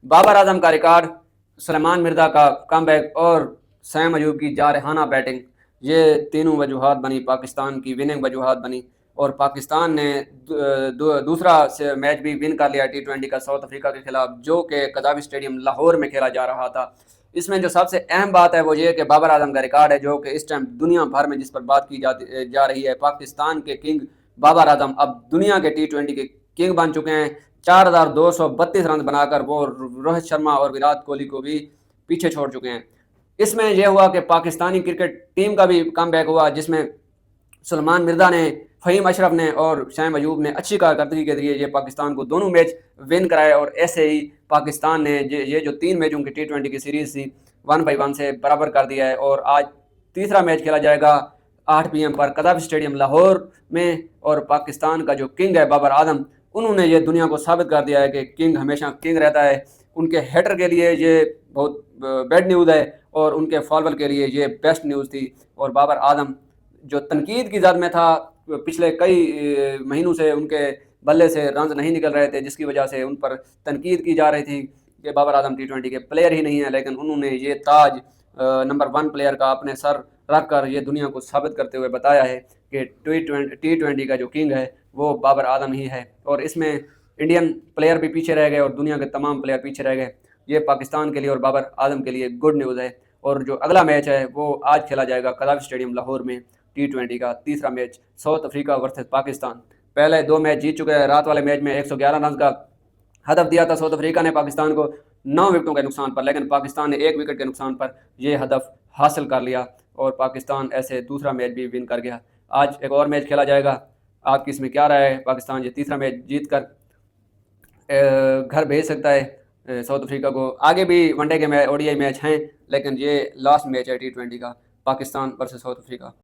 بابر اعظم کا ریکارڈ، سلیمان مرزا کا come back اور سیم ایوب کی جارحانہ بیٹنگ، یہ تینوں وجوہات بنی پاکستان کی وننگ وجوہات بنی، اور پاکستان نے دوسرا میچ بھی ون کر لیا T20 کا ساؤتھ افریقہ کے خلاف، جو کہ قذافی اسٹیڈیم لاہور میں کھیلا جا رہا تھا۔ اس میں جو سب سے اہم بات ہے وہ یہ کہ بابر اعظم کا ریکارڈ ہے، جو کہ اس ٹائم دنیا بھر میں جس پر بات کی جا رہی ہے، پاکستان کے کنگ بابر اعظم اب دنیا کے T20 کے کنگ بن چکے ہیں۔ 4232 رن بنا کر وہ روہت شرما اور وراٹ کوہلی کو بھی پیچھے چھوڑ چکے ہیں۔ اس میں یہ ہوا کہ پاکستانی کرکٹ ٹیم کا بھی کم بیک ہوا، جس میں سلمان مرزا نے، فہیم اشرف نے اور سیم ایوب نے اچھی کارکردگی کے ذریعے یہ پاکستان کو دونوں میچ ون کرائے، اور ایسے ہی پاکستان نے یہ جو 3 میچوں کی T20 کی سیریز تھی 1/1 سے برابر کر دیا ہے، اور آج تیسرا میچ کھیلا جائے گا 8 PM پر قذافی اسٹیڈیم لاہور میں، اور پاکستان کا جو کنگ ہے بابر اعظم، انہوں نے یہ دنیا کو ثابت کر دیا ہے کہ کنگ ہمیشہ کنگ رہتا ہے۔ ان کے ہیٹر کے لیے یہ بہت بیڈ نیوز ہے، اور ان کے فالوور کے لیے یہ بیسٹ نیوز تھی۔ اور بابر اعظم جو تنقید کی زد میں تھا، پچھلے کئی مہینوں سے ان کے بلے سے رنز نہیں نکل رہے تھے، جس کی وجہ سے ان پر تنقید کی جا رہی تھی کہ بابر اعظم T20 کے پلیئر ہی نہیں ہیں، لیکن انہوں نے یہ تاج نمبر 1 پلیئر کا اپنے سر رکھ کر یہ دنیا کو ثابت کرتے ہوئے بتایا ہے کہ T20 کا جو کنگ ہے وہ بابر اعظم ہی ہے۔ اور اس میں انڈین پلیئر بھی پیچھے رہ گئے اور دنیا کے تمام پلیئر پیچھے رہ گئے۔ یہ پاکستان کے لیے اور بابر اعظم کے لیے گڈ نیوز ہے۔ اور جو اگلا میچ ہے وہ آج کھیلا جائے گا قذافی اسٹیڈیم لاہور میں، T20 کا تیسرا match, South Africa versus Pakistan. پہلے 2 میچ جیت چکے ہیں۔ رات والے میچ میں 111 رنز کا ہدف دیا تھا ساؤتھ افریقہ نے پاکستان کو 9 وکٹوں کے نقصان پر، لیکن پاکستان نے 1 وکٹ کے نقصان پر یہ ہدف حاصل کر لیا، اور پاکستان ایسے دوسرا میچ بھی ون کر گیا۔ آج ایک اور میچ کھیلا جائے گا۔ آپ کی اس میں کیا رائے ہے؟ پاکستان یہ تیسرا میچ جیت کر گھر بھیج سکتا ہے ساؤتھ افریقہ کو؟ آگے بھی ون ڈے کے ODI میچ ہیں، لیکن یہ لاسٹ میچ ہے T20 کا، پاکستان ورسز ساؤتھ افریقہ۔